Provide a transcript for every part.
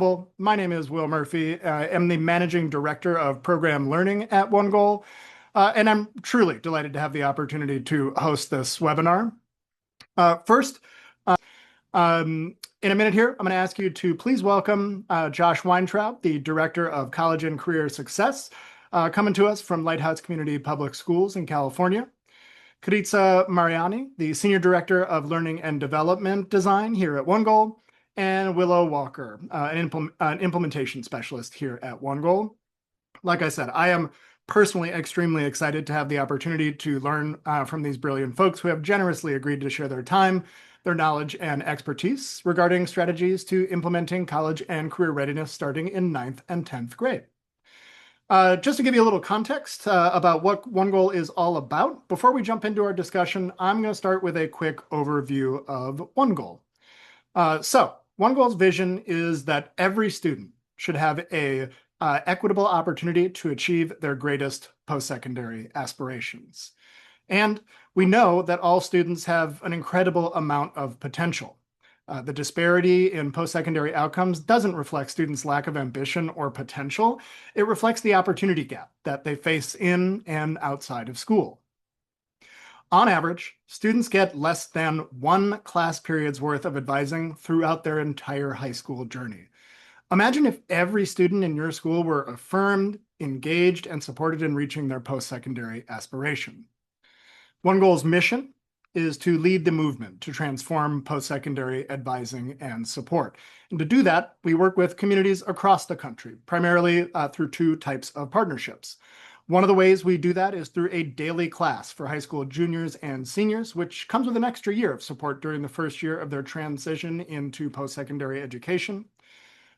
My name is Will Murphy. I am the Managing Director of Program Learning at OneGoal, and I'm truly delighted to have the opportunity to host this webinar. First, in a minute here, I'm going to ask you to please welcome Josh Weintraub, the Director of College and Career Success, coming to us from Lighthouse Community Public Schools in California. Karitsa Mariani, the Senior Director of Learning and Development Design here at OneGoal, and Willow Walker, an implementation specialist here at OneGoal. Like I said, I am personally extremely excited to have the opportunity to learn from these brilliant folks who have generously agreed to share their time, their knowledge, and expertise regarding strategies to implementing college and career readiness starting in 9th and 10th grade. Just to give you a little context about what OneGoal is all about, before we jump into our discussion, I'm going to start with a quick overview of OneGoal. OneGoal's vision is that every student should have a equitable opportunity to achieve their greatest post-secondary aspirations. And we know that all students have an incredible amount of potential. The disparity in post-secondary outcomes doesn't reflect students' lack of ambition or potential. It reflects the opportunity gap that they face in and outside of school. On average, students get less than 1 class period's worth of advising throughout their entire high school journey. Imagine if every student in your school were affirmed, engaged, and supported in reaching their post-secondary aspiration. OneGoal's mission is to lead the movement to transform post-secondary advising and support. And to do that, we work with communities across the country, primarily through 2 types of partnerships. One of the ways we do that is through a daily class for high school juniors and seniors, which comes with an extra year of support during the first year of their transition into post-secondary education.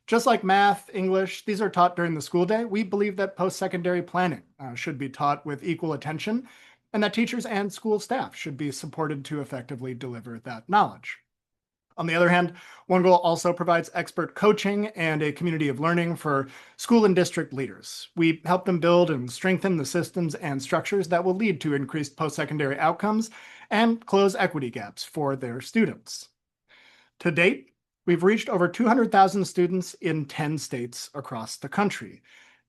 Just like math, English, these are taught during the school day. We believe that post-secondary planning should be taught with equal attention, and that teachers and school staff should be supported to effectively deliver that knowledge. On the other hand, OneGoal also provides expert coaching and a community of learning for school and district leaders. We help them build and strengthen the systems and structures that will lead to increased post-secondary outcomes and close equity gaps for their students. To date, we've reached over 200,000 students in 10 states across the country,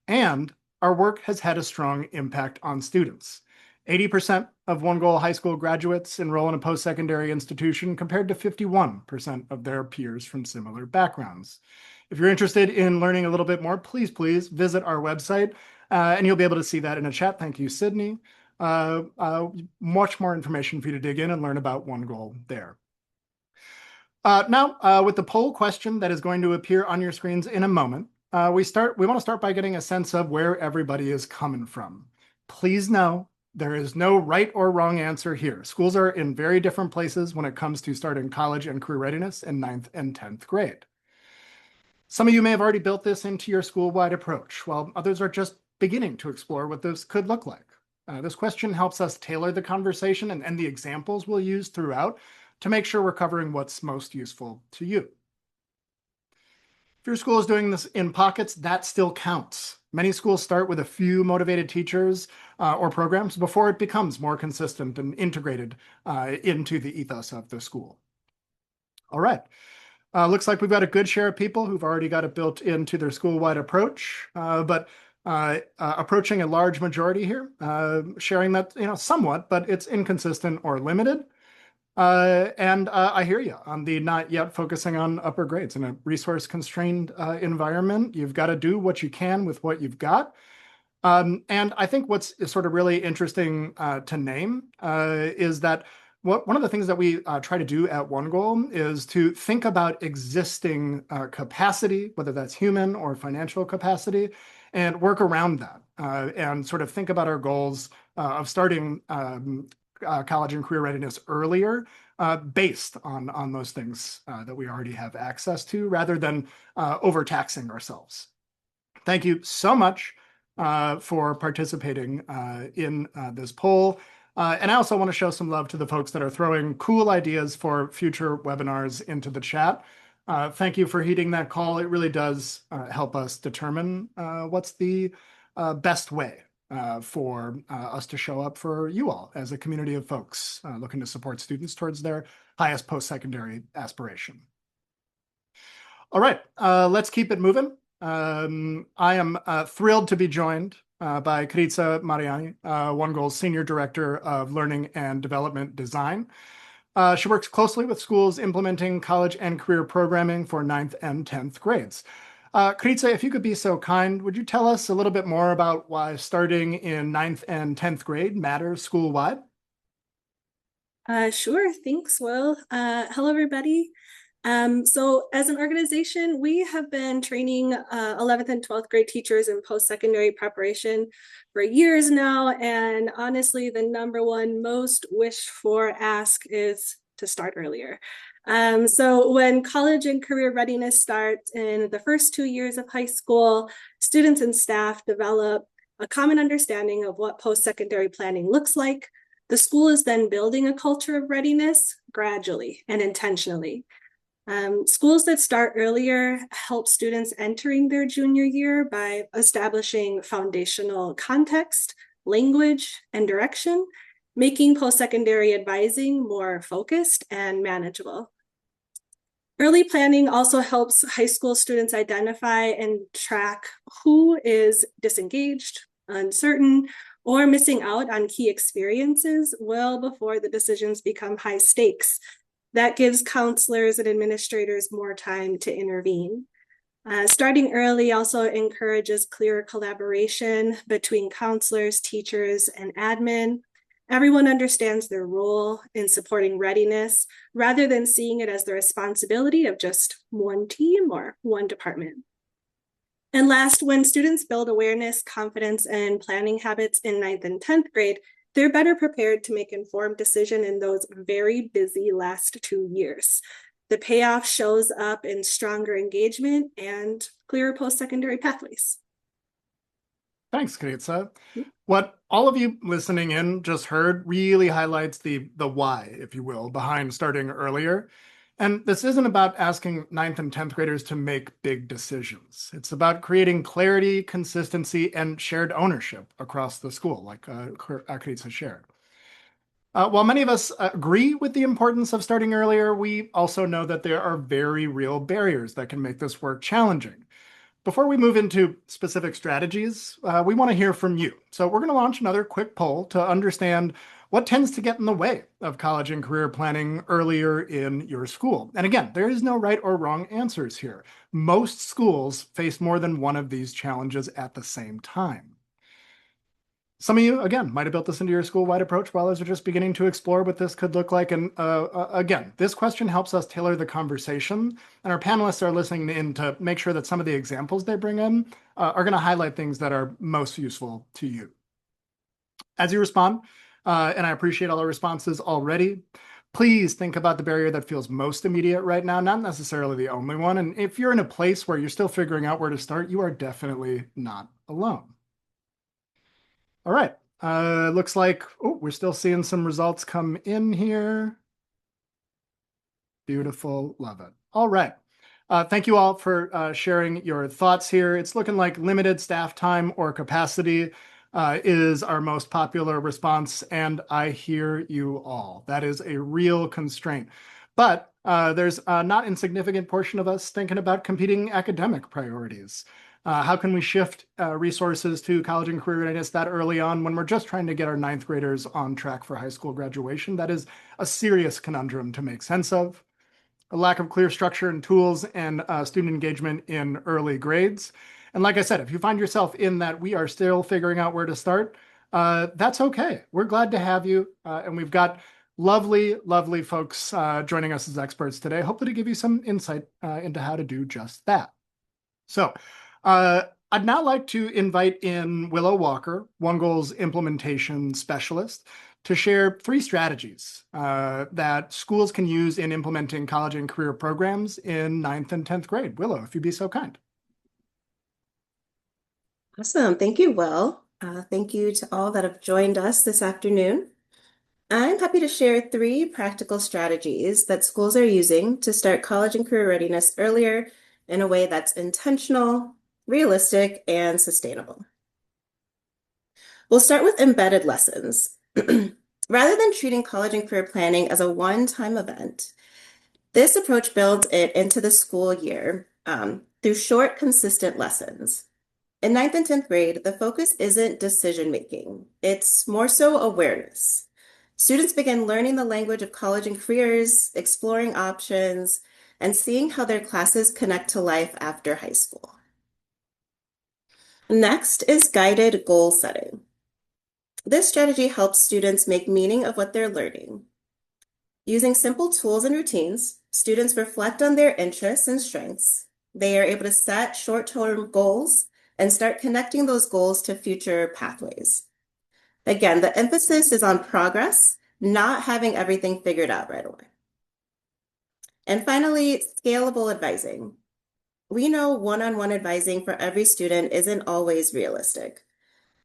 and our work has had a strong impact on students. 80% of OneGoal high school graduates enroll in a post-secondary institution compared to 51% of their peers from similar backgrounds. If you're interested in learning a little bit more, please visit our website, and you'll be able to see that in a chat. Thank you, Sydney. Much more information for you to dig in and learn about OneGoal there. Now, with the poll question that is going to appear on your screens in a moment, we want to start by getting a sense of where everybody is coming from. Please know there is no right or wrong answer here. Schools are in very different places when it comes to starting college and career readiness in 9th and 10th grade. Some of you may have already built this into your school-wide approach, while others are just beginning to explore what this could look like. This question helps us tailor the conversation and the examples we'll use throughout to make sure we're covering what's most useful to you. If your school is doing this in pockets, that still counts. Many schools start with a few motivated teachers or programs before it becomes more consistent and integrated into the ethos of the school. All right. Looks like we've got a good share of people who've already got it built into their school-wide approach, but approaching a large majority here, sharing that, somewhat, but it's inconsistent or limited. I hear you on the not yet focusing on upper grades in a resource-constrained environment. You've got to do what you can with what you've got. And I think what's sort of really interesting to name is that one of the things that we try to do at OneGoal is to think about existing capacity, whether that's human or financial capacity, and work around that and sort of think about our goals of starting college and career readiness earlier based on those things that we already have access to rather than overtaxing ourselves. Thank you so much for participating in this poll. And I also want to show some love to the folks that are throwing cool ideas for future webinars into the chat. Thank you for heeding that call. It really does help us determine what's the best way for us to show up for you all as a community of folks looking to support students towards their highest post-secondary aspiration. All right, let's keep it moving. I am thrilled to be joined by Karitsa Mariani, One Goal's Senior Director of Learning and Development Design. She works closely with schools implementing college and career programming for ninth and 10th grades. Karitsa, if you could be so kind, would you tell us a little bit more about why starting in ninth and 10th grade matters school-wide? Sure, thanks, Will. Hello, everybody. So as an organization, we have been training 11th and 12th grade teachers in post-secondary preparation for years now. And honestly, the number one most wished for ask is to start earlier. So when college and career readiness starts in the first 2 years of high school, students and staff develop a common understanding of what post-secondary planning looks like. The school is then building a culture of readiness gradually and intentionally. Schools that start earlier help students entering their junior year by establishing foundational context, language, and direction, making post-secondary advising more focused and manageable. Early planning also helps high school students identify and track who is disengaged, uncertain, or missing out on key experiences well before the decisions become high stakes. That gives counselors and administrators more time to intervene. Starting early also encourages clearer collaboration between counselors, teachers, and admin. Everyone understands their role in supporting readiness rather than seeing it as the responsibility of just one team or one department. And last, when students build awareness, confidence, and planning habits in ninth and 10th grade, they're better prepared to make informed decisions in those very busy last 2 years. The payoff shows up in stronger engagement and clearer post-secondary pathways. Thanks, Karitsa. What all of you listening in just heard really highlights the why, if you will, behind starting earlier. And this isn't about asking ninth and 10th graders to make big decisions. It's about creating clarity, consistency, and shared ownership across the school, like Karitsa shared. While many of us agree with the importance of starting earlier, we also know that there are very real barriers that can make this work challenging. Before we move into specific strategies, we want to hear from you. So we're going to launch another quick poll to understand what tends to get in the way of college and career planning earlier in your school. And again, there is no right or wrong answers here. Most schools face more than one of these challenges at the same time. Some of you, again, might have built this into your school-wide approach while others are just beginning to explore what this could look like. And again, this question helps us tailor the conversation, and our panelists are listening in to make sure that some of the examples they bring in are going to highlight things that are most useful to you. As you respond, and I appreciate all the responses already, please think about the barrier that feels most immediate right now, not necessarily the only one. And if you're in a place where you're still figuring out where to start, you are definitely not alone. All right. Looks like, oh, we're still seeing some results come in here. Beautiful. Love it. All right. Thank you all for sharing your thoughts here. It's looking like limited staff time or capacity is our most popular response, and I hear you all. That is a real constraint. But there's a not insignificant portion of us thinking about competing academic priorities. How can we shift resources to college and career readiness that early on when we're just trying to get our ninth graders on track for high school graduation? That is a serious conundrum to make sense of. A lack of clear structure and tools and student engagement in early grades. And like I said, if you find yourself in that we are still figuring out where to start, that's okay. We're glad to have you. And we've got lovely, lovely folks joining us as experts today, hopefully to give you some insight into how to do just that. So I'd now like to invite in Willow Walker, One Goal's implementation specialist, to share 3 strategies that schools can use in implementing college and career programs in 9th and 10th grade. Willow, if you'd be so kind. Awesome. Thank you, Will. Thank you to all that have joined us this afternoon. I'm happy to share 3 practical strategies that schools are using to start college and career readiness earlier in a way that's intentional, realistic, and sustainable. We'll start with embedded lessons. Rather than treating college and career planning as a one-time event, this approach builds it into the school year through short, consistent lessons. In ninth and 10th grade, the focus isn't decision making, it's more so awareness. Students begin learning the language of college and careers, exploring options, and seeing how their classes connect to life after high school. Next is guided goal setting. This strategy helps students make meaning of what they're learning. Using simple tools and routines, students reflect on their interests and strengths. They are able to set short-term goals and start connecting those goals to future pathways. Again, the emphasis is on progress, not having everything figured out right away. And finally, scalable advising. We know one-on-one advising for every student isn't always realistic.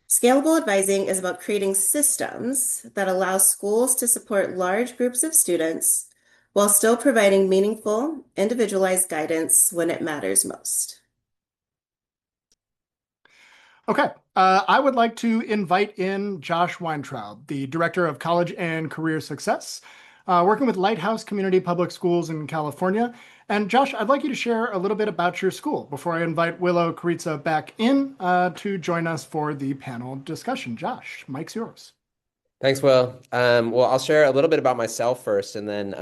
Scalable advising is about creating systems that allow schools to support large groups of students while still providing meaningful, individualized guidance when it matters most. Okay, I would like to invite in Josh Weintraub, the Director of College and Career Success, working with Lighthouse Community Public Schools in California. And Josh, I'd like you to share a little bit about your school before I invite Willow Karitsa back in to join us for the panel discussion. Josh, mic's yours. Thanks, Will. Well, I'll share a little bit about myself first, and then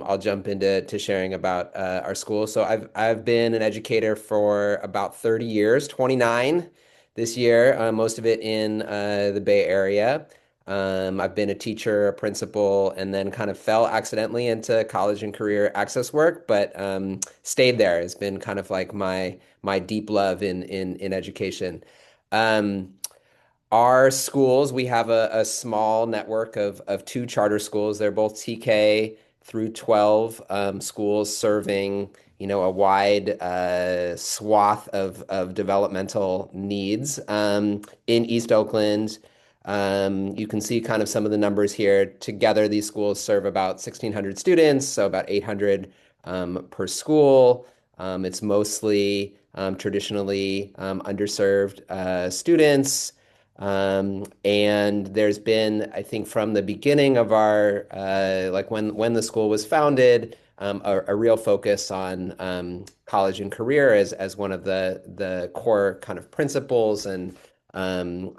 I'll jump into sharing about our school. So I've been an educator for about 30 years, 29 this year, most of it in the Bay Area. I've been a teacher, a principal, and then kind of fell accidentally into college and career access work, but stayed there. It's been kind of like my deep love in education. Um, our schools, we have a small network of two charter schools. They're both TK through 12 schools serving, a wide swath of developmental needs in East Oakland. You can see kind of some of the numbers here. Together, these schools serve about 1,600 students, so about 800 per school. It's mostly traditionally underserved students. And there's been, I think, from the beginning of our, like when the school was founded, a real focus on college and career as one of the core kind of principles and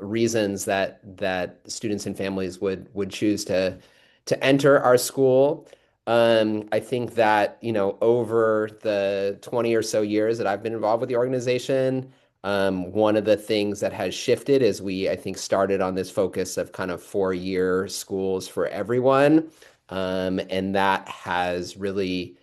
reasons that students and families would choose to enter our school. I think that, over the 20 or so years that I've been involved with the organization, one of the things that has shifted is I think, started on this focus of kind of 4-year schools for everyone. And that has really,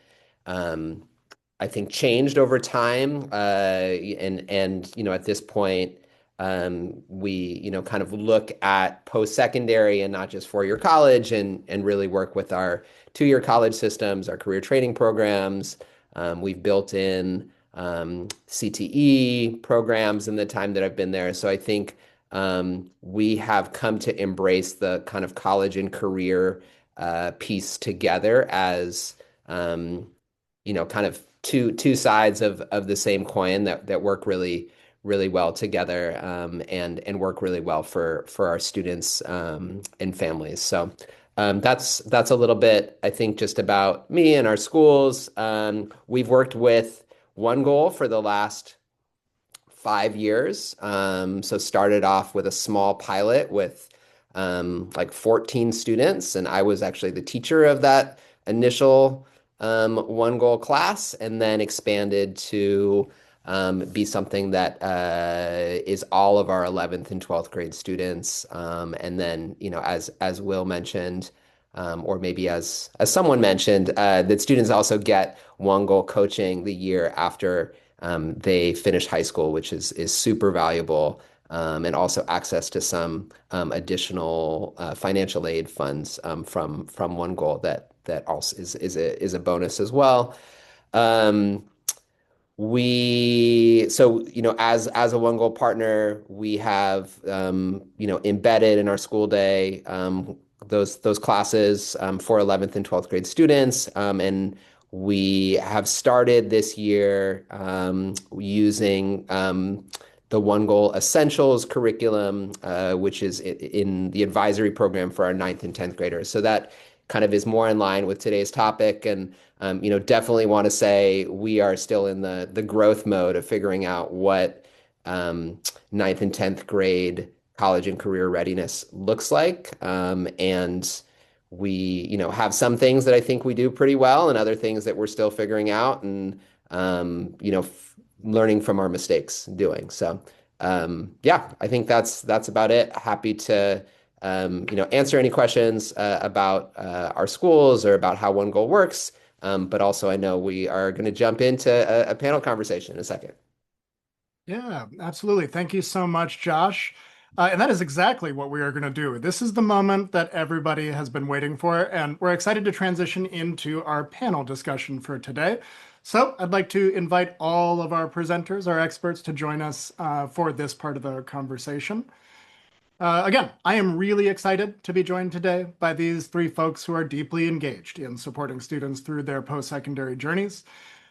I think, changed over time. And at this point, we, kind of look at post-secondary and not just 4-year college and really work with our 2-year college systems, our career training programs. We've built in CTE programs in the time that I've been there. So I think we have come to embrace the kind of college and career piece together as kind of two sides of the same coin that work really really well together and work really well for our students and families. So that's a little bit, I think, just about me and our schools. We've worked with One Goal for the last 5 years. So started off with a small pilot with like 14 students, and I was actually the teacher of that initial One Goal class, and then expanded to be something that is all of our 11th and 12th grade students. And then, as Will mentioned, or maybe as someone mentioned, that students also get One Goal coaching the year after they finish high school, which is super valuable, and also access to some additional financial aid funds from One Goal that also is a bonus as well. As a One Goal partner, we have embedded in our school day those classes for 11th and 12th grade students, and we have started this year using the One Goal Essentials curriculum, which is in the advisory program for our 9th and 10th graders. So that kind of is more in line with today's topic. And definitely want to say we are still in the growth mode of figuring out what ninth and 10th grade college and career readiness looks like. And we, have some things that I think we do pretty well and other things that we're still figuring out and, learning from our mistakes doing. So, yeah, I think that's about it. Happy to, answer any questions about our schools or about how One Goal works. But also I know we are going to jump into a panel conversation in a second. Yeah, absolutely. Thank you so much, Josh. And that is exactly what we are going to do. This is the moment that everybody has been waiting for, and we're excited to transition into our panel discussion for today. So I'd like to invite all of our presenters, our experts, to join us for this part of the conversation. Again, I am really excited to be joined today by these three folks who are deeply engaged in supporting students through their post-secondary journeys.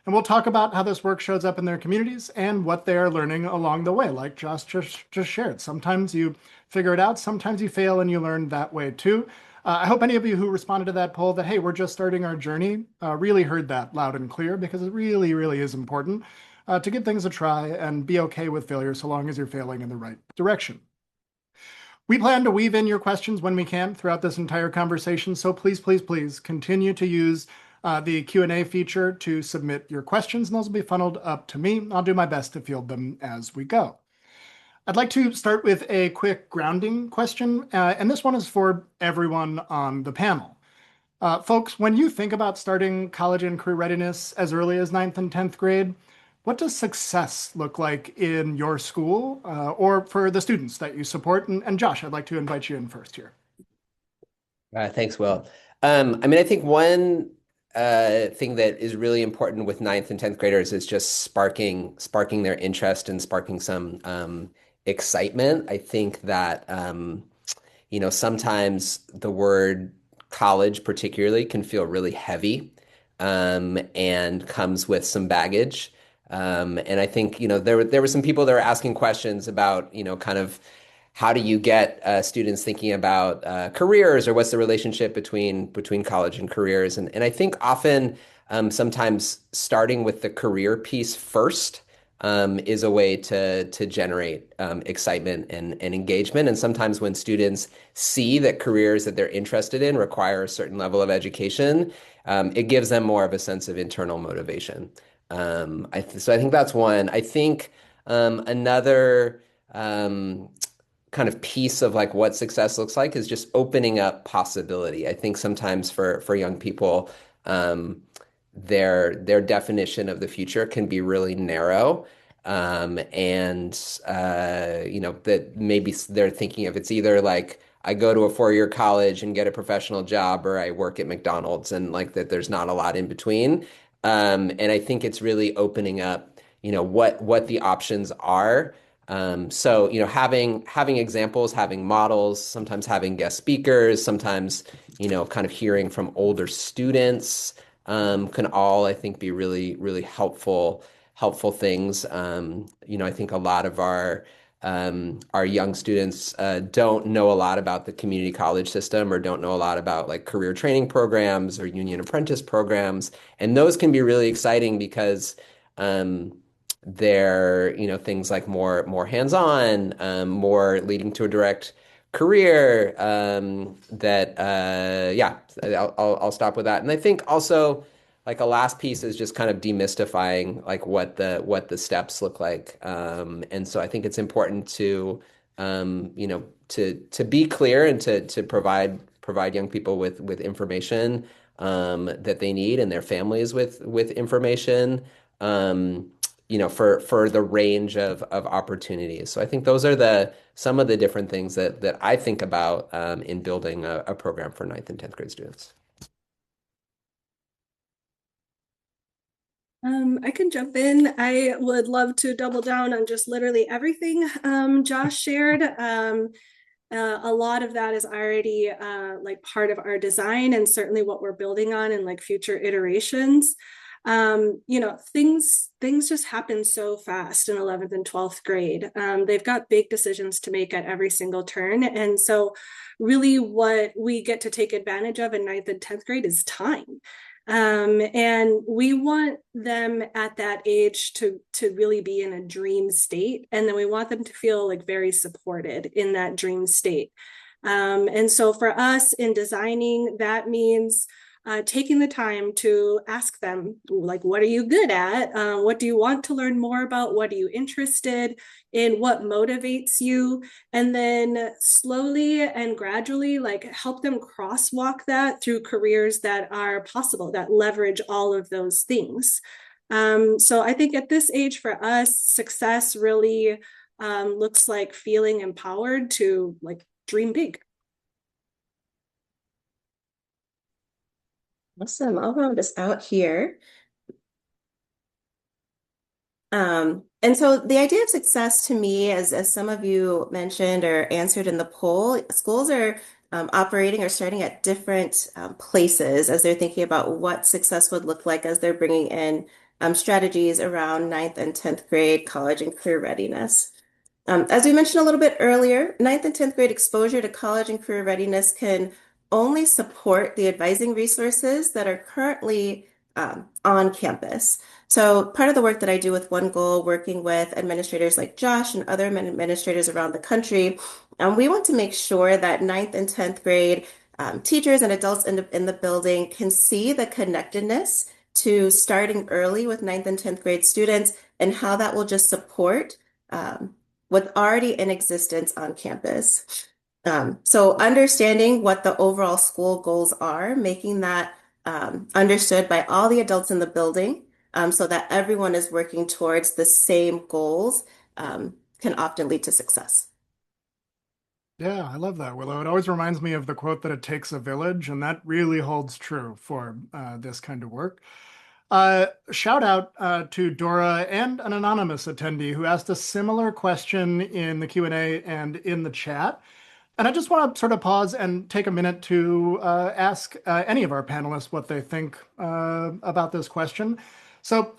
And we'll talk about how this work shows up in their communities and what they are learning along the way, like Josh just shared. Sometimes you figure it out, sometimes you fail and you learn that way too. I hope any of you who responded to that poll that, hey, we're just starting our journey, really heard that loud and clear, because it really, really is important to give things a try and be okay with failure so long as you're failing in the right direction. We plan to weave in your questions when we can throughout this entire conversation, so please, please, please continue to use the Q&A feature to submit your questions, and those will be funneled up to me. I'll do my best to field them as we go. I'd like to start with a quick grounding question, and this one is for everyone on the panel. Folks, when you think about starting college and career readiness as early as 9th and 10th grade, what does success look like in your school or for the students that you support? And Josh, I'd like to invite you in first here. Thanks, Will. I think one thing that is really important with ninth and 10th graders is just sparking their interest and sparking some excitement. I think that sometimes the word college particularly can feel really heavy and comes with some baggage. And I think, there were some people that were asking questions about, kind of how do you get students thinking about careers or what's the relationship between college and careers? And I think often sometimes starting with the career piece first is a way to generate excitement and engagement. And sometimes when students see that careers that they're interested in require a certain level of education, it gives them more of a sense of internal motivation. So I think that's one. I think another kind of piece of like what success looks like is just opening up possibility. I think sometimes for young people, their definition of the future can be really narrow. And that maybe they're thinking of it's either like I go to a 4-year college and get a professional job or I work at McDonald's and like that there's not a lot in between. And I think it's really opening up, what the options are. So, having examples, having models, sometimes having guest speakers, sometimes, kind of hearing from older students, can all, I think, be really, really helpful things. I think a lot of our young students don't know a lot about the community college system or don't know a lot about like career training programs or union apprentice programs. And those can be really exciting because they're, things like more hands-on, more leading to a direct career. Yeah, I'll stop with that. And I think also like a last piece is just kind of demystifying like what the steps look like. And so I think it's important to to be clear and to provide young people with information that they need and their families with information. For the range of opportunities. So I think those are some of the different things that I think about in building a program for 9th and 10th grade students. I can jump in. I would love to double down on just literally everything Josh shared. A lot of that is already like part of our design and certainly what we're building on in like future iterations. Things just happen so fast in 11th and 12th grade. They've got big decisions to make at every single turn. And so really what we get to take advantage of in 9th and 10th grade is time. And we want them at that age to really be in a dream state. And then we want them to feel like very supported in that dream state. And so for us in designing, that means taking the time to ask them, like, what are you good at? What do you want to learn more about? What are you interested in? What motivates you? And then slowly and gradually, like, help them crosswalk that through careers that are possible, that leverage all of those things. So I think at this age for us, success really looks like feeling empowered to like dream big. Awesome. I'll round us out here. And so the idea of success to me, as some of you mentioned or answered in the poll, schools are operating or starting at different places as they're thinking about what success would look like as they're bringing in strategies around 9th and 10th grade college and career readiness. As we mentioned a little bit earlier, 9th and 10th grade exposure to college and career readiness can only support the advising resources that are currently on campus. So part of the work that I do with One Goal, working with administrators like Josh and other administrators around the country, we want to make sure that 9th and 10th grade teachers and adults in the building can see the connectedness to starting early with 9th and 10th grade students and how that will just support what's already in existence on campus. So understanding what the overall school goals are, making that understood by all the adults in the building, so that everyone is working towards the same goals, can often lead to success. Yeah, I love that, Willow. It always reminds me of the quote that it takes a village, and that really holds true for this kind of work. Shout out to Dora and an anonymous attendee who asked a similar question in the Q&A and in the chat. And I just want to sort of pause and take a minute to ask any of our panelists what they think about this question. So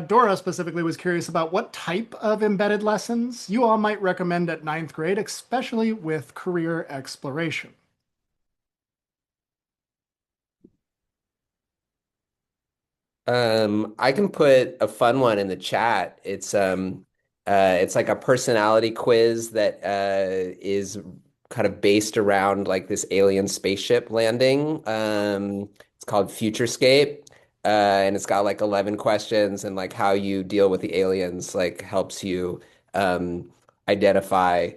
Dora specifically was curious about what type of embedded lessons you all might recommend at 9th grade, especially with career exploration. I can put a fun one in the chat. It's like a personality quiz that is kind of based around like this alien spaceship landing. It's called Futurescape, and it's got like 11 questions, and like how you deal with the aliens like helps you identify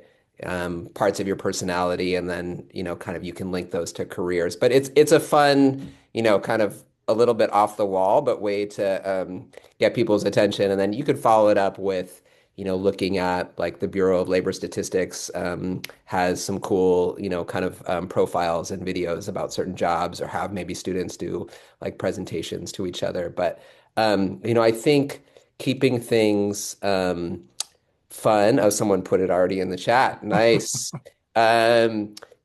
parts of your personality, and then kind of you can link those to careers. But it's a fun, kind of a little bit off the wall, but way to get people's attention. And then you could follow it up with, looking at like the Bureau of Labor Statistics has some cool, kind of profiles and videos about certain jobs, or have maybe students do like presentations to each other. But, I think keeping things fun. Oh, someone put it already in the chat. Nice.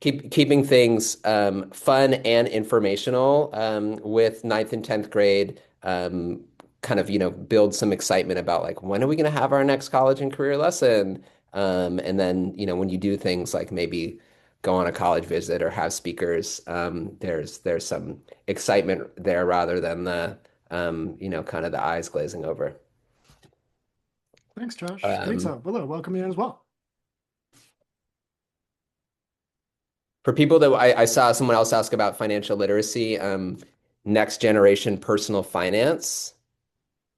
Keeping things fun and informational with 9th and 10th grade, kind of, build some excitement about like, when are we going to have our next college and career lesson? And then, when you do things like maybe go on a college visit or have speakers, there's some excitement there rather than the, kind of the eyes glazing over. Thanks, Josh. Karitza, Willow, welcome you in as well. For people that I saw someone else ask about financial literacy, Next Generation Personal Finance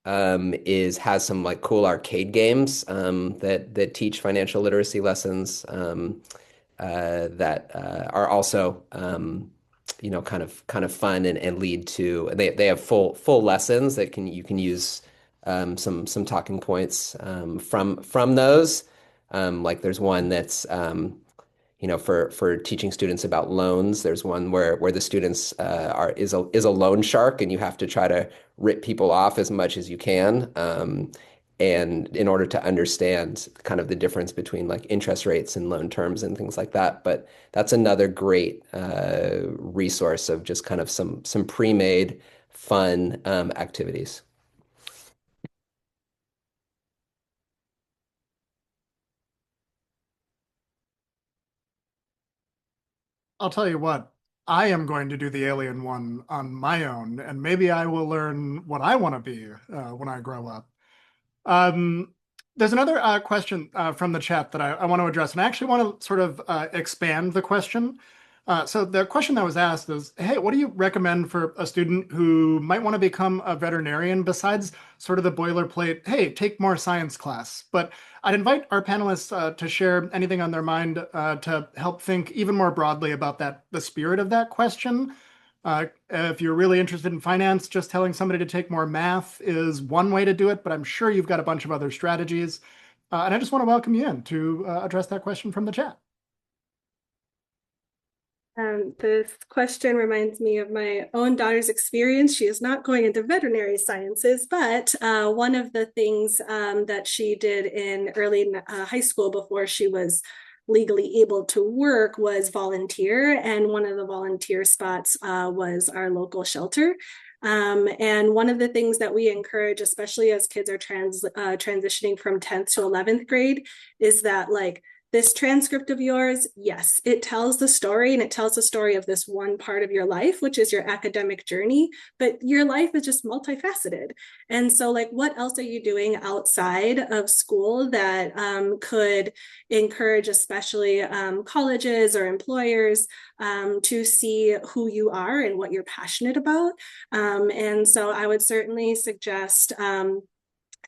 has some like cool arcade games that teach financial literacy lessons that are also kind of fun and lead to they have full lessons that you can use some talking points from those. Like there's one that's for teaching students about loans. There's one where the students is a loan shark, and you have to try to rip people off as much as you can, and in order to understand kind of the difference between like interest rates and loan terms and things like that. But that's another great resource of just kind of some pre-made fun activities. I'll tell you what, I am going to do the alien one on my own, and maybe I will learn what I want to be when I grow up. Um, there's another question from the chat that I want to address, and I actually want to sort of expand the question. So the question that was asked is, hey, what do you recommend for a student who might want to become a veterinarian besides sort of the boilerplate, hey, take more science class? But I'd invite our panelists to share anything on their mind to help think even more broadly about the spirit of that question. If you're really interested in finance, just telling somebody to take more math is one way to do it, but I'm sure you've got a bunch of other strategies. And I just want to welcome you in to address that question from the chat. This question reminds me of my own daughter's experience. She is not going into veterinary sciences, but one of the things that she did in early high school before she was legally able to work was volunteer. And one of the volunteer spots was our local shelter. And one of the things that we encourage, especially as kids are transitioning from 10th to 11th grade, is that like, this transcript of yours, yes, it tells the story, and it tells the story of this one part of your life, which is your academic journey, but your life is just multifaceted. And so like, what else are you doing outside of school that could encourage, especially colleges or employers, to see who you are and what you're passionate about? And so I would certainly suggest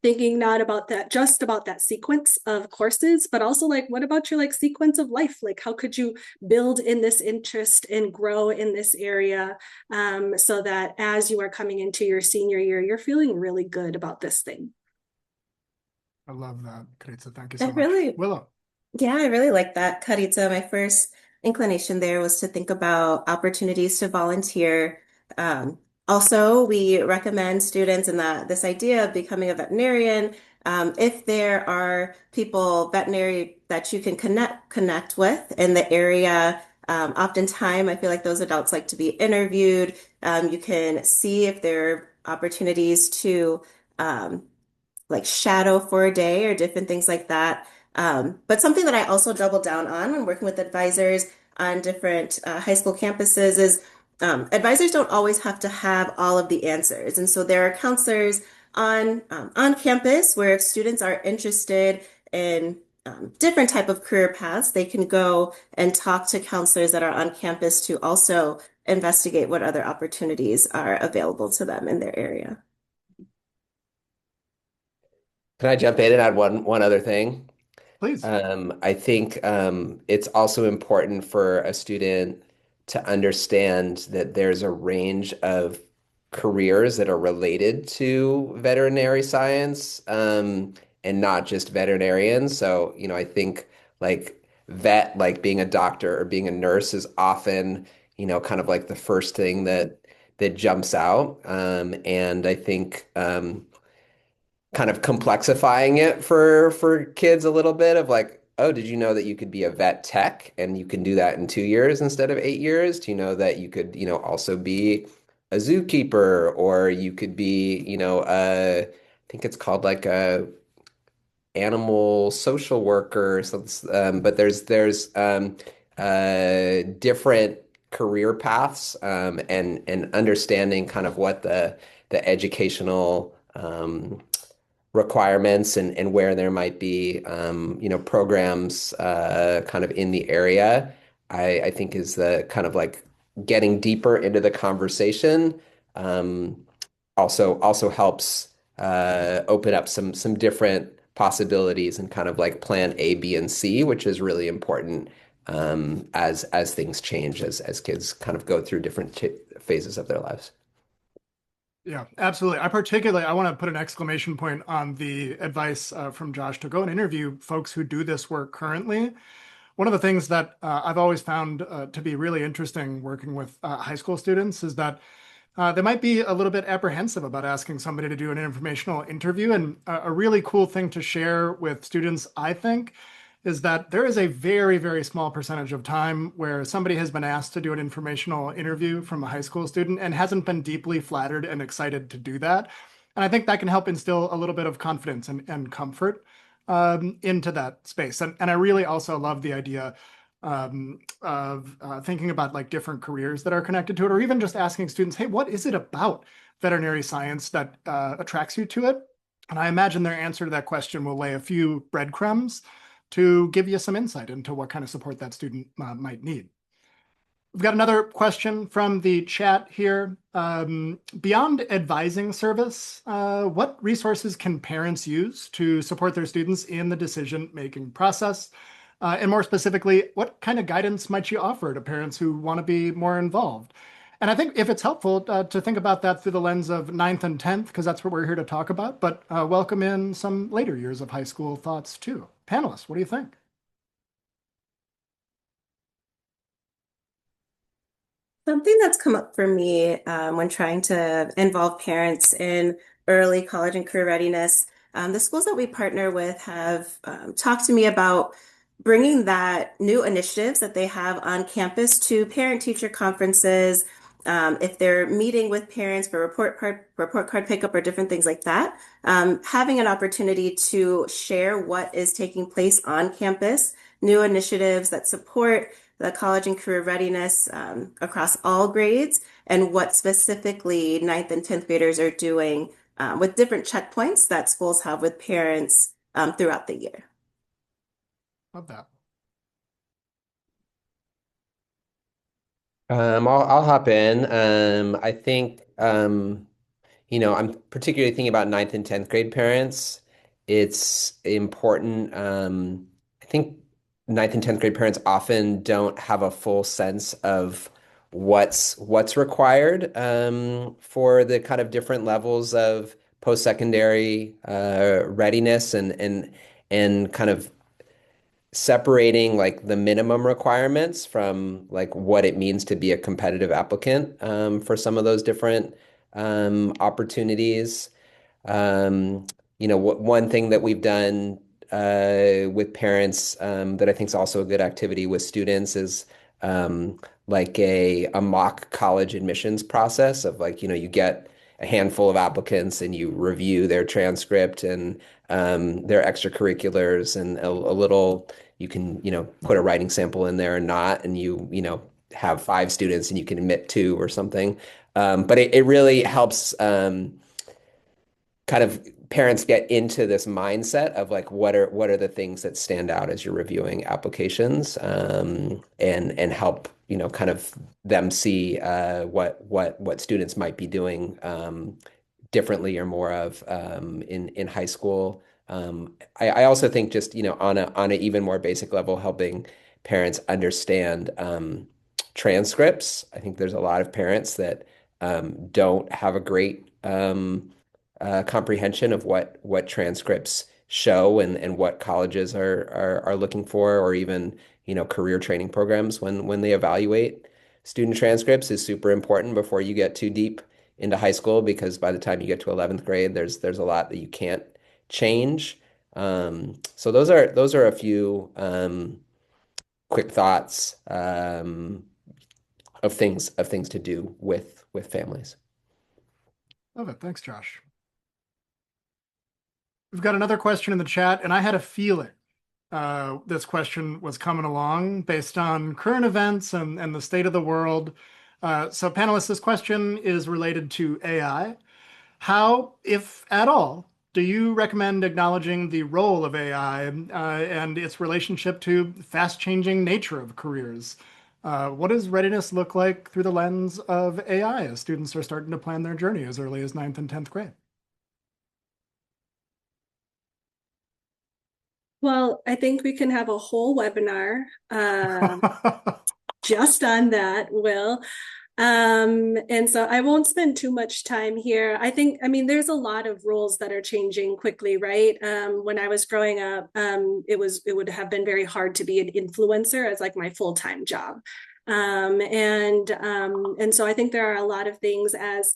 thinking not about that, just about that sequence of courses, but also like, what about your like sequence of life? Like, how could you build in this interest and grow in this area, so that as you are coming into your senior year, you're feeling really good about this thing. I love that, Karitsa. Thank you I so much. really, Willow. yeah, I really like that, Karitsa. My first inclination there was to think about opportunities to volunteer. Um, Also, we recommend students in that this idea of becoming a veterinarian, if there are people veterinary that you can connect with in the area. Oftentimes, I feel like those adults like to be interviewed. You can see if there are opportunities to um, like shadow for a day or different things like that. But something that I also double down on when working with advisors on different high school campuses is advisors don't always have to have all of the answers. And so there are counselors on campus where if students are interested in different type of career paths, they can go and talk to counselors that are on campus to also investigate what other opportunities are available to them in their area. Can I jump in and add one other thing? Please. I think it's also important for a student to understand that there's a range of careers that are related to veterinary science, and not just veterinarians. So, I think like like being a doctor or being a nurse is often, kind of like the first thing that jumps out. And I think kind of complexifying it for kids a little bit of like, oh, did you know that you could be a vet tech and you can do that in 2 years instead of 8 years? Do you know that you could, also be a zookeeper, or you could be, I think it's called like a animal social worker. So, but there's different career paths, and understanding kind of what the educational requirements and where there might be programs kind of in the area, I think is the kind of like getting deeper into the conversation, um, also helps open up some different possibilities and kind of like plan A, B, and C, which is really important as things change, as kids kind of go through different phases of their lives. Yeah, absolutely. I want to put an exclamation point on the advice from Josh to go and interview folks who do this work currently. One of the things that I've always found to be really interesting working with high school students is that they might be a little bit apprehensive about asking somebody to do an informational interview. And a really cool thing to share with students, I think, is that there is a very, very small percentage of time where somebody has been asked to do an informational interview from a high school student and hasn't been deeply flattered and excited to do that. And I think that can help instill a little bit of confidence and comfort into that space. And I really also love the idea of thinking about like different careers that are connected to it, or even just asking students, hey, what is it about veterinary science that attracts you to it? And I imagine their answer to that question will lay a few breadcrumbs to give you some insight into what kind of support that student might need. We've got another question from the chat here. Beyond advising service, what resources can parents use to support their students in the decision-making process? And more specifically, what kind of guidance might you offer to parents who want to be more involved? And I think if it's helpful to think about that through the lens of 9th and 10th, because that's what we're here to talk about, but welcome in some later years of high school thoughts too. Panelists, what do you think? Something that's come up for me when trying to involve parents in early college and career readiness, the schools that we partner with have talked to me about bringing that new initiatives that they have on campus to parent-teacher conferences. If they're meeting with parents for report card pickup or different things like that, having an opportunity to share what is taking place on campus, new initiatives that support the college and career readiness across all grades, and what specifically 9th and 10th graders are doing with different checkpoints that schools have with parents throughout the year. Love that. I'll hop in. I think I'm particularly thinking about 9th and 10th grade parents. It's important. I think 9th and 10th grade parents often don't have a full sense of what's required for the kind of different levels of post-secondary readiness and kind of separating like the minimum requirements from like what it means to be a competitive applicant for some of those different opportunities. One thing that we've done with parents that I think is also a good activity with students is like a mock college admissions process of like, you get a handful of applicants and you review their transcript and their extracurriculars and a little, you can, put a writing sample in there or not, and you have 5 students and you can admit 2 or something. But it really helps kind of parents get into this mindset of like what are the things that stand out as you're reviewing applications and help kind of them see what students might be doing differently or more of in high school. I also think just on an even more basic level, helping parents understand transcripts. I think there's a lot of parents that don't have a great comprehension of what transcripts show and what colleges are looking for, or even career training programs when they evaluate student transcripts is super important before you get too deep into high school, because by the time you get to 11th grade, there's a lot that you can't change. So those are a few quick thoughts of things to do with families. Love it. Thanks, Josh. We've got another question in the chat, and I had a feeling this question was coming along based on current events and the state of the world. So panelists, this question is related to AI. How, if at all, do you recommend acknowledging the role of AI and its relationship to fast-changing nature of careers? What does readiness look like through the lens of AI as students are starting to plan their journey as early as 9th and 10th grade? Well, I think we can have a whole webinar just on that, Will. And so I won't spend too much time here. I mean, there's a lot of roles that are changing quickly, right? When I was growing up, it would have been very hard to be an influencer as like my full-time job. And so I think there are a lot of things as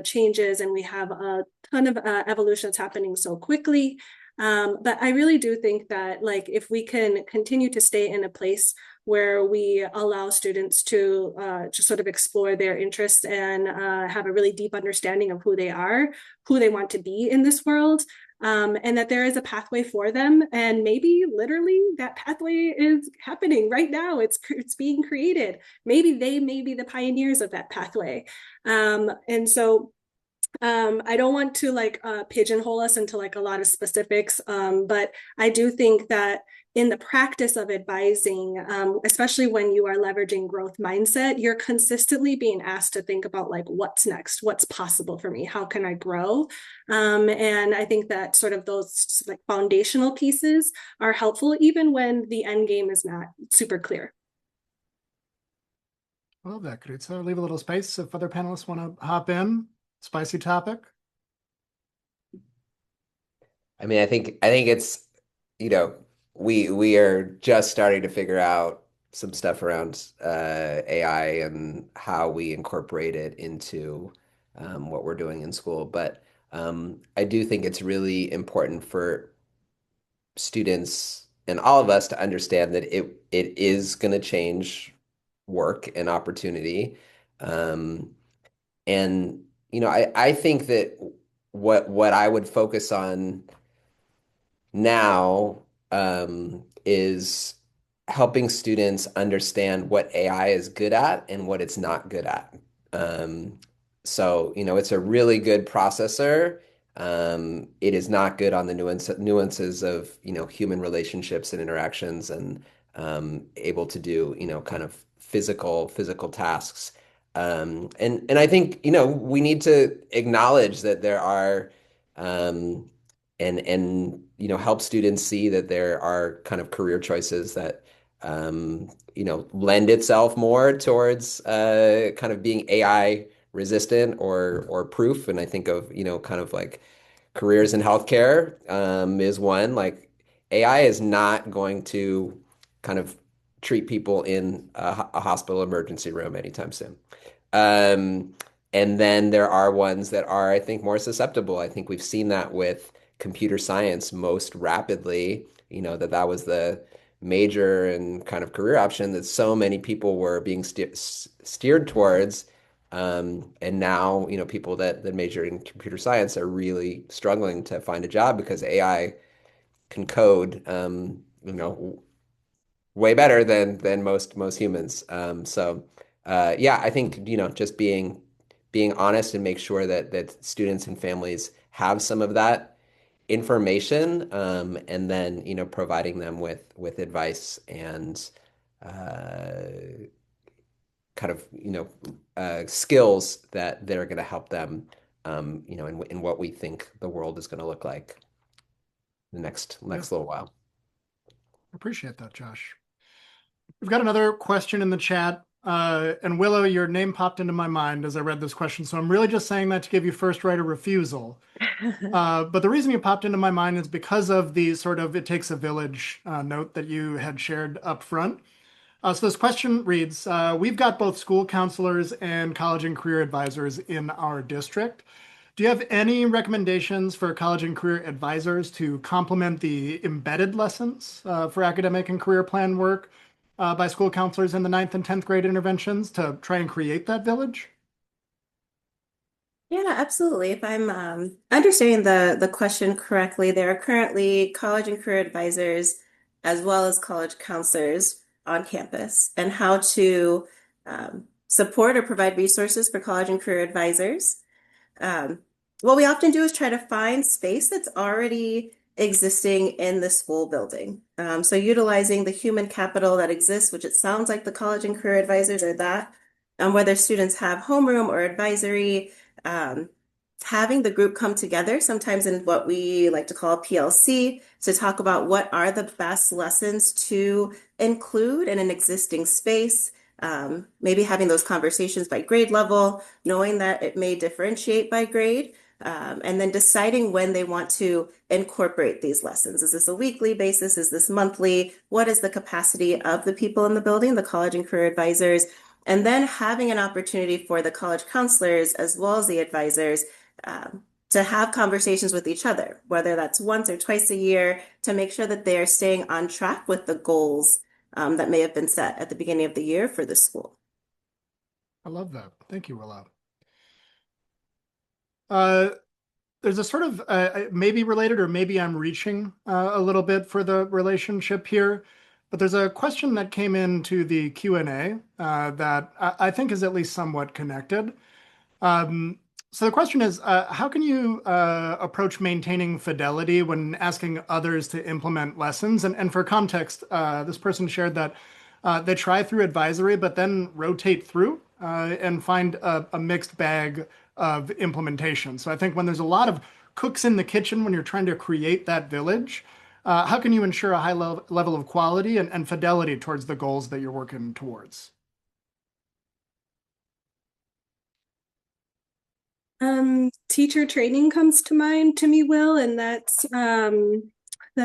changes, and we have a ton of evolution that's happening so quickly. But I really do think that like if we can continue to stay in a place where we allow students to just sort of explore their interests and have a really deep understanding of who they are, who they want to be in this world, and that there is a pathway for them. And maybe literally that pathway is happening right now. It's being created. Maybe they may be the pioneers of that pathway. And so I don't want to like pigeonhole us into like a lot of specifics, but I do think that in the practice of advising, especially when you are leveraging growth mindset, you're consistently being asked to think about like what's next, what's possible for me, how can I grow? And I think that sort of those like foundational pieces are helpful even when the end game is not super clear. I love that, Karitsa. So leave a little space if other panelists want to hop in. Spicy topic. I mean, I think it's, you know, we are just starting to figure out some stuff around AI and how we incorporate it into what we're doing in school. But I do think it's really important for students and all of us to understand that it is going to change work and opportunity. Um, and I think that what I would focus on now is helping students understand what AI is good at and what it's not good at. Um, so, it's a really good processor. It is not good on the nuances of, human relationships and interactions and able to do, kind of physical tasks. And I think, we need to acknowledge that there are and help students see that there are kind of career choices that lend itself more towards kind of being AI resistant or proof. And I think of kind of like careers in healthcare is one. Like AI is not going to kind of treat people in a hospital emergency room anytime soon. Um, and then there are ones that are, I think, more susceptible. I think we've seen that with computer science most rapidly, that was the major and kind of career option that so many people were being steered towards. And now, people that major in computer science are really struggling to find a job because AI can code, way better than most humans. Yeah, I think just being honest and make sure that students and families have some of that information, and then providing them with advice and kind of skills that are going to help them in what we think the world is going to look like the next Yeah, little while. appreciate that, Josh. We've got another question in the chat. And Willow, your name popped into my mind as I read this question. So I'm really just saying that to give you first right of refusal. But the reason you popped into my mind is because of the sort of it takes a village note that you had shared up front. So this question reads, we've got both school counselors and college and career advisors in our district. Do you have any recommendations for college and career advisors to complement the embedded lessons for academic and career plan work by school counselors in the 9th and 10th grade interventions to try and create that village? Yeah, absolutely. If I'm understanding the question correctly, there are currently college and career advisors as well as college counselors on campus, and how to support or provide resources for college and career advisors. Um, what we often do is try to find space that's already existing in the school building. So utilizing the human capital that exists, which it sounds like the college and career advisors are that, whether students have homeroom or advisory, um, having the group come together, sometimes in what we like to call PLC, to talk about what are the best lessons to include in an existing space. Maybe having those conversations by grade level, knowing that it may differentiate by grade, and then deciding when they want to incorporate these lessons. Is this a weekly basis? Is this monthly? What is the capacity of the people in the building, the college and career advisors? And then having an opportunity for the college counselors as well as the advisors to have conversations with each other, whether that's once or twice a year, to make sure that they are staying on track with the goals that may have been set at the beginning of the year for the school. I love that. Thank you, Willow. Uh, there's a sort of maybe related, or maybe I'm reaching a little bit for the relationship here, but there's a question that came into the Q&A that I think is at least somewhat connected. Um, so the question is, how can you approach maintaining fidelity when asking others to implement lessons? And for context, this person shared that they try through advisory, but then rotate through and find a mixed bag of implementation. So I think when there's a lot of cooks in the kitchen, when you're trying to create that village, how can you ensure a high level of quality and fidelity towards the goals that you're working towards? Teacher training comes to mind to me, Will, and that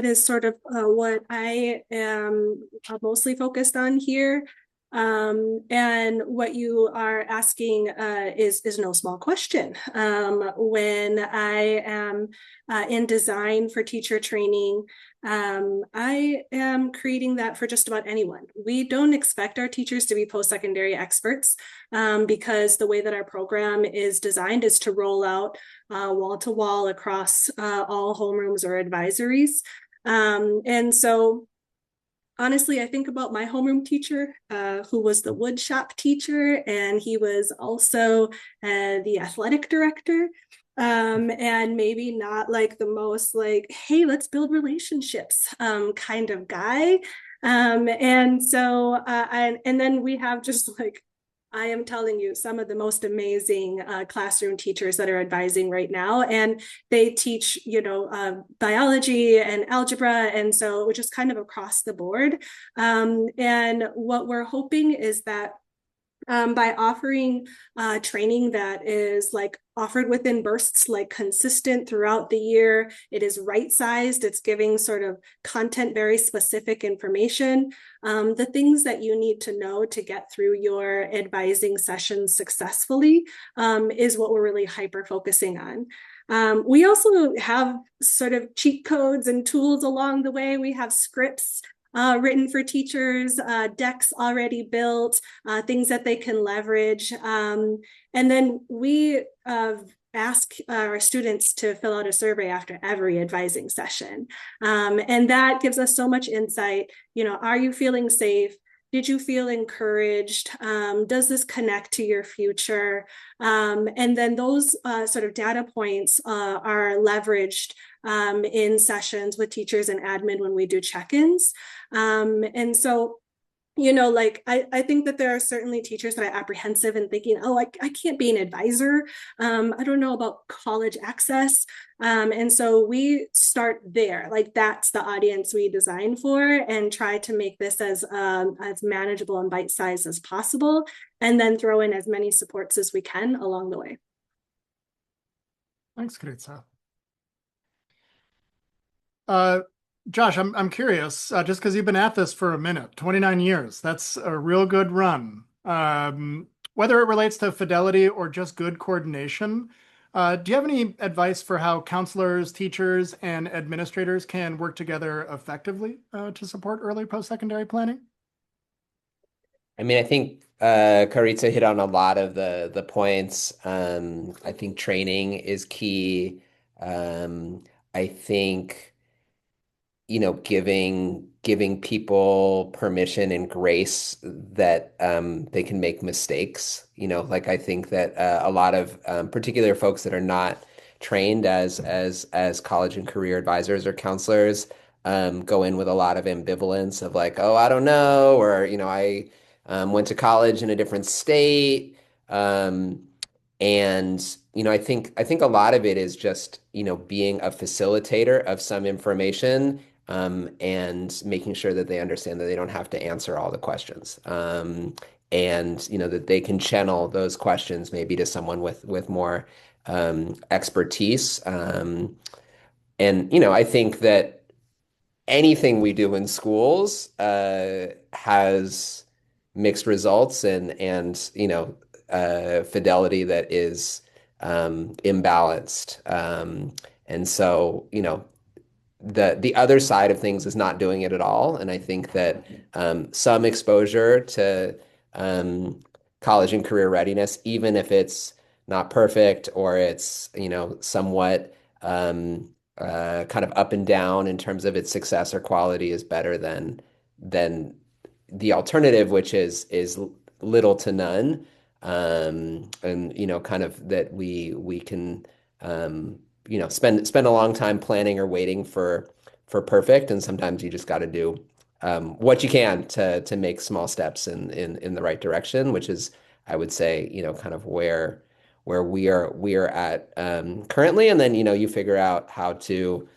is sort of what I am mostly focused on here. And what you are asking is no small question. When I am in design for teacher training, I am creating that for just about anyone. We don't expect our teachers to be post-secondary experts because the way that our program is designed is to roll out wall to wall across all homerooms or advisories. And so honestly, I think about my homeroom teacher, who was the wood shop teacher, and he was also the athletic director. And maybe not like the most like, hey, let's build relationships kind of guy. And so, and then we have just like, I am telling you, some of the most amazing classroom teachers that are advising right now, and they teach, biology and algebra, and so which is kind of across the board. And what we're hoping is that by offering training that is like offered within bursts, like consistent throughout the year. It is right-sized. It's giving sort of content, very specific information. The things that you need to know to get through your advising sessions successfully is what we're really hyper-focusing on. We also have sort of cheat codes and tools along the way. We have scripts written for teachers, decks already built, things that they can leverage. And then we ask our students to fill out a survey after every advising session. And that gives us so much insight. Are you feeling safe? Did you feel encouraged? Does this connect to your future? And then those sort of data points are leveraged in sessions with teachers and admin when we do check-ins. And so, I think that there are certainly teachers that are apprehensive and thinking, oh, I can't be an advisor. I don't know about college access. And so we start there. Like that's the audience we design for and try to make this as manageable and bite-sized as possible, and then throw in as many supports as we can along the way. Thanks, Karitsa. Josh, I'm curious, just because you've been at this for a minute, 29 years, that's a real good run. Whether it relates to fidelity or just good coordination, do you have any advice for how counselors, teachers, and administrators can work together effectively to support early post-secondary planning? I mean, I think Karitsa hit on a lot of the points. I think training is key. I think giving people permission and grace that they can make mistakes. Like I think that a lot of particular folks that are not trained as college and career advisors or counselors go in with a lot of ambivalence of like, oh, I don't know, or I went to college in a different state. And I think a lot of it is just being a facilitator of some information and making sure that they understand that they don't have to answer all the questions. And that they can channel those questions maybe to someone with more expertise. And I think that anything we do in schools has mixed results and fidelity that is imbalanced. And so, the other side of things is not doing it at all. And I think that some exposure to college and career readiness, even if it's not perfect or it's, somewhat kind of up and down in terms of its success or quality, is better than the alternative, which is little to none. And kind of that we can spend a long time planning or waiting for perfect, and sometimes you just got to do what you can to make small steps in the right direction, which is, I would say, kind of where we are at currently, and then you figure out how to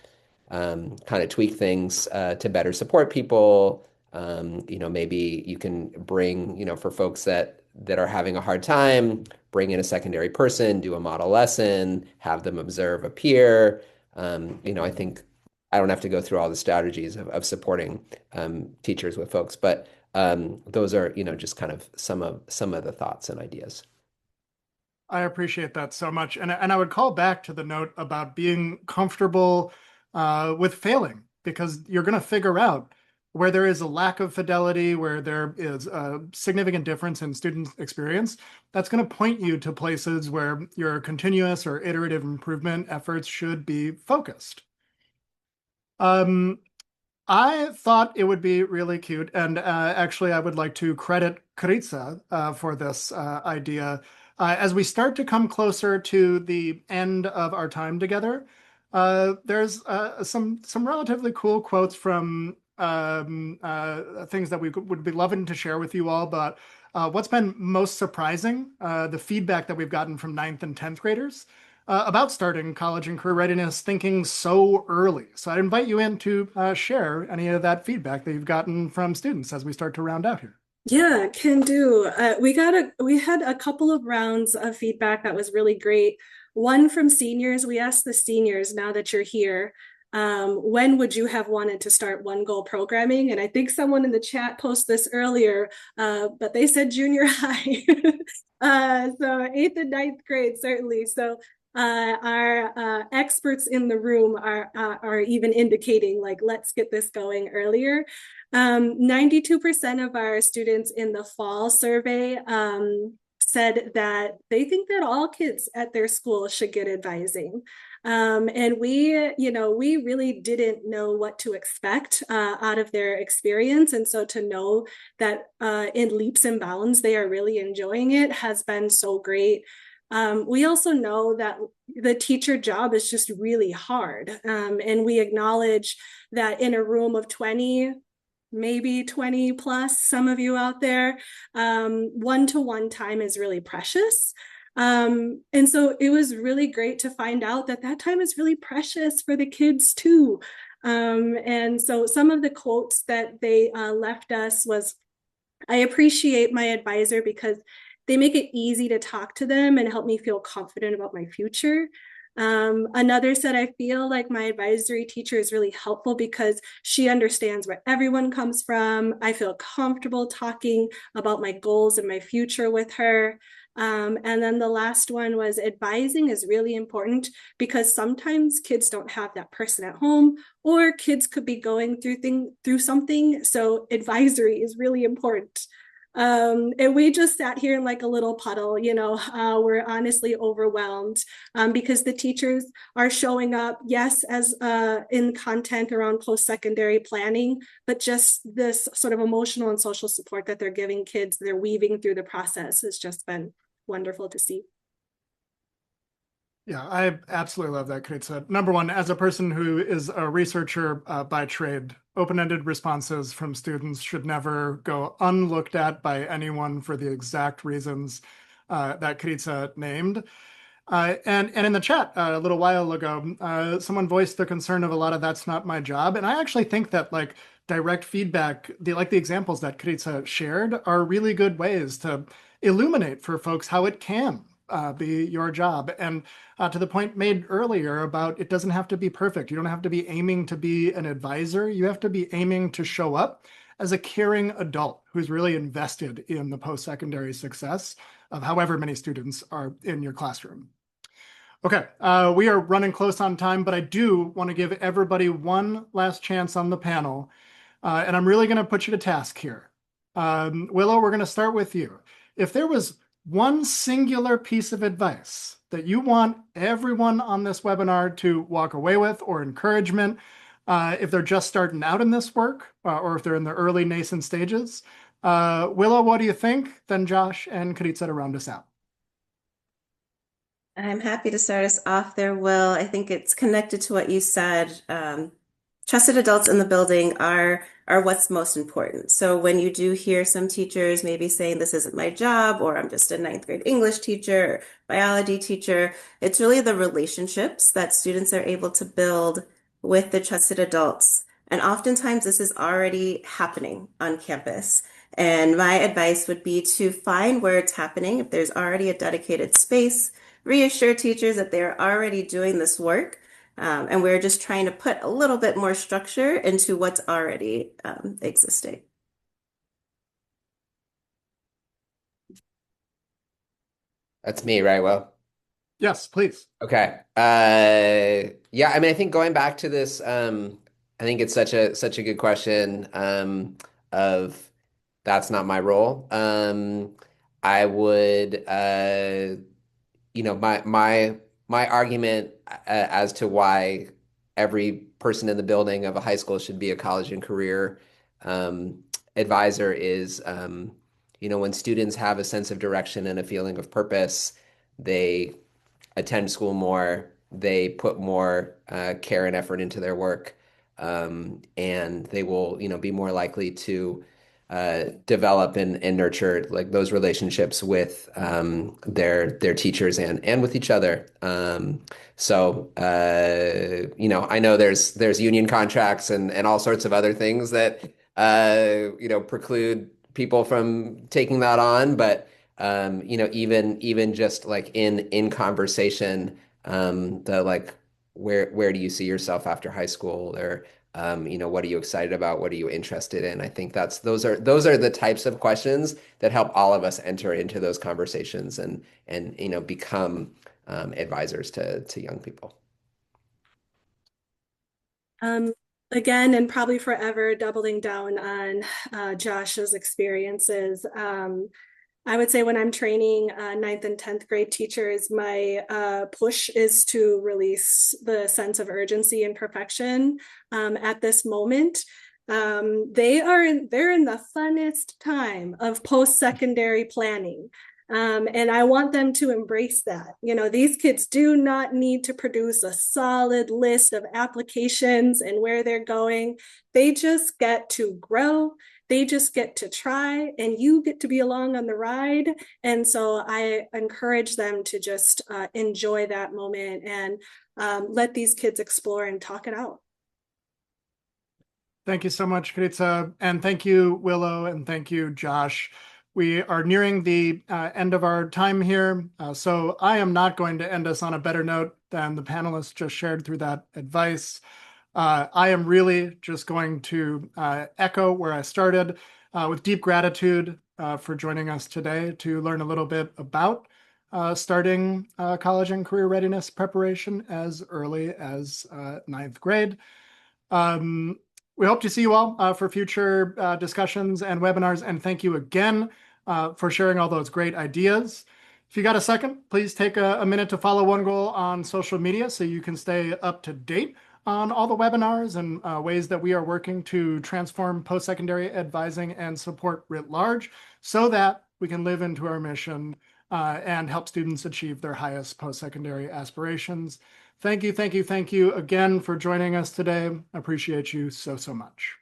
kind of tweak things to better support people. Maybe you can bring, for folks that are having a hard time, bring in a secondary person, do a model lesson, have them observe a peer. I think I don't have to go through all the strategies of supporting teachers with folks, but those are, just kind of some of the thoughts and ideas. I appreciate that so much. And I would call back to the note about being comfortable with failing, because you're going to figure out where there is a lack of fidelity, where there is a significant difference in student experience. That's going to point you to places where your continuous or iterative improvement efforts should be focused. I thought it would be really cute, and actually I would like to credit Kritza for this idea. As we start to come closer to the end of our time together, there's some relatively cool quotes from things that we would be loving to share with you all, but what's been most surprising, the feedback that we've gotten from 9th and 10th graders about starting college and career readiness thinking so early. So I'd invite you in to share any of that feedback that you've gotten from students as we start to round out here. Yeah, can do. We had a couple of rounds of feedback that was really great. One from seniors. We asked the seniors, now that you're here, when would you have wanted to start one goal programming? And I think someone in the chat posted this earlier, but they said junior high. So 8th and 9th grade, certainly. So our experts in the room are even indicating, like, let's get this going earlier. 92% of our students in the fall survey said that they think that all kids at their school should get advising. And we really didn't know what to expect out of their experience. And so to know that in leaps and bounds, they are really enjoying it has been so great. We also know that the teacher job is just really hard. And we acknowledge that in a room of 20, maybe 20 plus, some of you out there, one-to-one time is really precious. And so it was really great to find out that that time is really precious for the kids too. And so some of the quotes that they left us was, I appreciate my advisor because they make it easy to talk to them and help me feel confident about my future. Another said, I feel like my advisory teacher is really helpful because she understands where everyone comes from. I feel comfortable talking about my goals and my future with her. And then the last one was, advising is really important because sometimes kids don't have that person at home, or kids could be going through something. So advisory is really important. And we just sat here in like a little puddle, we're honestly overwhelmed because the teachers are showing up, yes, as in content around post-secondary planning, but just this sort of emotional and social support that they're giving kids, they're weaving through the process has just been wonderful to see. Yeah, I absolutely love that, Kritza. Number one, as a person who is a researcher by trade, open-ended responses from students should never go unlooked at by anyone for the exact reasons that Kritza named. And in the chat a little while ago, someone voiced the concern of a lot of that's not my job. And I actually think that like direct feedback, the examples that Kritza shared are really good ways to illuminate for folks how it can be your job. And to the point made earlier about it doesn't have to be perfect. You don't have to be aiming to be an advisor. You have to be aiming to show up as a caring adult who's really invested in the post-secondary success of however many students are in your classroom. Okay, we are running close on time, but I do want to give everybody one last chance on the panel. And I'm really going to put you to task here. Willow, we're going to start with you. If there was one singular piece of advice that you want everyone on this webinar to walk away with or encouragement, if they're just starting out in this work or if they're in the early nascent stages, Willow, what do you think? Then Josh and Karitsa to round us out. I'm happy to start us off there, Will. I think it's connected to what you said. Trusted adults in the building are what's most important. So when you do hear some teachers maybe saying this isn't my job, or I'm just a ninth grade English teacher or biology teacher, it's really the relationships that students are able to build with the trusted adults. And oftentimes this is already happening on campus. And my advice would be to find where it's happening. If there's already a dedicated space, reassure teachers that they're already doing this work. And we're just trying to put a little bit more structure into what's already existing. That's me, right? Well, Yes, please. okay. Yeah, I mean, I think going back to this, I think it's such a good question of that's not my role. I would my argument as to why every person in the building of a high school should be a college and career advisor is when students have a sense of direction and a feeling of purpose, they attend school more, they put more care and effort into their work, and they will be more likely to develop and nurture like those relationships with their teachers and with each other. So I know there's union contracts and all sorts of other things that preclude people from taking that on, but even just like in conversation, the like where do you see yourself after high school, or what are you excited about? What are you interested in? I think those are the types of questions that help all of us enter into those conversations and become advisors to young people. Again, and probably forever doubling down on Josh's experiences. I would say when I'm training ninth and 10th grade teachers, my push is to release the sense of urgency and perfection at this moment. They're in the funnest time of post-secondary planning. And I want them to embrace that. These kids do not need to produce a solid list of applications and where they're going. They just get to grow. They just get to try, and you get to be along on the ride. And so I encourage them to just enjoy that moment and let these kids explore and talk it out. Thank you so much, Karitsa, and thank you, Willow, and thank you, Josh. We are nearing the end of our time here, so I am not going to end us on a better note than the panelists just shared through that advice. I am really just going to echo where I started with deep gratitude for joining us today to learn a little bit about starting college and career readiness preparation as early as ninth grade. We hope to see you all for future discussions and webinars, and thank you again for sharing all those great ideas. If you got a second, please take a minute to follow One Goal on social media so you can stay up to date on all the webinars and ways that we are working to transform post-secondary advising and support writ large so that we can live into our mission and help students achieve their highest post-secondary aspirations. Thank you again for joining us today. I appreciate you so much.